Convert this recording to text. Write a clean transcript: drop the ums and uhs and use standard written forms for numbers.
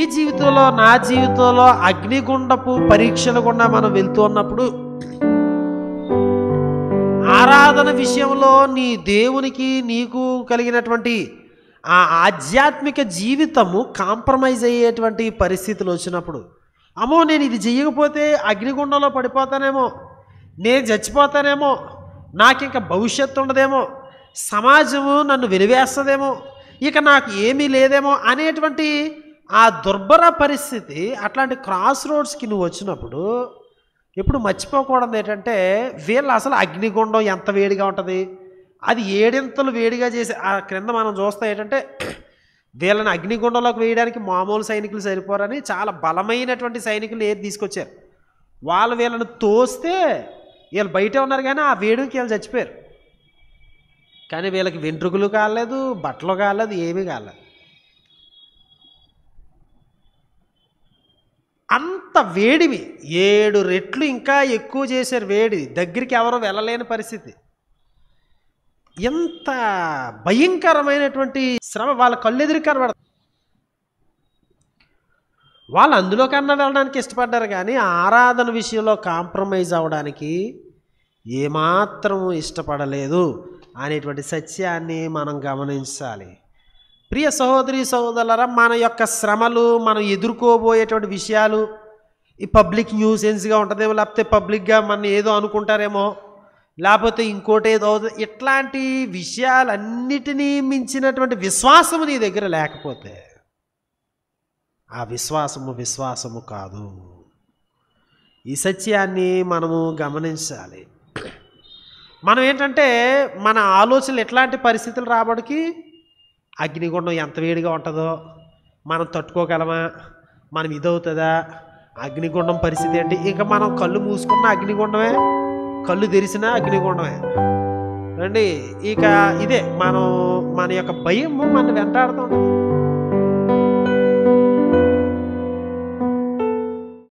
నీ జీవితంలో, నా జీవితంలో అగ్నిగుండపు పరీక్షల గుండా మనం వెళ్తూ ఉన్నప్పుడు ఆరాధన విషయంలో నీ దేవునికి నీకు కలిగినటువంటి ఆ ఆధ్యాత్మిక జీవితము కాంప్రమైజ్ అయ్యేటువంటి పరిస్థితులు వచ్చినప్పుడు, అమ్మో నేను ఇది చెయ్యకపోతే అగ్నిగుండంలో పడిపోతానేమో, నేను చచ్చిపోతానేమో, నాకు ఇంకా భవిష్యత్తు ఉండదేమో, సమాజము నన్ను వెలివేస్తుందేమో, ఇక నాకు ఏమీ లేదేమో అనేటువంటి ఆ దుర్భర పరిస్థితి, అట్లాంటి క్రాస్ రోడ్స్కి నువ్వు వచ్చినప్పుడు ఎప్పుడు మర్చిపోకూడదు ఏంటంటే, వీళ్ళు అసలు అగ్నిగుండం ఎంత వేడిగా ఉంటుంది, అది ఏడింతలు వేడిగా చేసి ఆ క్రింద మనం చూస్తే ఏంటంటే, వీళ్ళని అగ్నిగుండంలోకి వేయడానికి మామూలు సైనికులు సరిపోరని చాలా బలమైనటువంటి సైనికులు ఏది తీసుకొచ్చారు. వీళ్ళని తోస్తే వీళ్ళు బయటే ఉన్నారు, కానీ ఆ వేడికి వీళ్ళు చచ్చిపోయారు. కానీ వీళ్ళకి వెంట్రుకలు కాలేదు, బట్టలు కాలేదు, ఏమీ కాలేదు. అంత వేడివి 7 రెట్లు ఇంకా ఎక్కువ చేశారు వేడి, దగ్గరికి ఎవరో వెళ్ళలేని పరిస్థితి. ఎంత భయంకరమైనటువంటి శ్రమ, వాళ్ళ కళ్ళు ఎదురు కనబడదు. వాళ్ళు అందులో కన్నా వెళ్ళడానికి ఇష్టపడ్డారు, కానీ ఆరాధన విషయంలో కాంప్రమైజ్ అవ్వడానికి ఏమాత్రం ఇష్టపడలేదు అనేటువంటి సత్యాన్ని మనం గమనించాలి. ప్రియ సహోదరి సహోదరులారా, మన యొక్క శ్రమలు, మనం ఎదుర్కోబోయేటువంటి విషయాలు ఈ పబ్లిక్ న్యూసెన్స్గా ఉంటుందేమో, లేకపోతే పబ్లిక్గా మన ఏదో అనుకుంటారేమో, లేకపోతే ఇంకోటి ఏదో, ఇట్లాంటి విషయాలన్నిటినీ మించినటువంటి విశ్వాసము నీ దగ్గర లేకపోతే ఆ విశ్వాసము కాదు. ఈ సత్యాన్ని మనము గమనించాలి. మనం ఏంటంటే మన ఆలోచనలు ఎట్లాంటి పరిస్థితులు రాబడికి, అగ్నిగుండం ఎంత వేడిగా ఉంటుందో మనం తట్టుకోగలమా, మనం ఇదవుతుందా, అగ్నిగుండం పరిస్థితి ఏంటి, ఇక మనం కళ్ళు మూసుకున్న అగ్నిగుండమే, కళ్ళు తెరిచినా అగ్నిగుండమే రండి. ఇక ఇదే మన యొక్క భయము మన వెంటాడుతూ ఉంటుంది.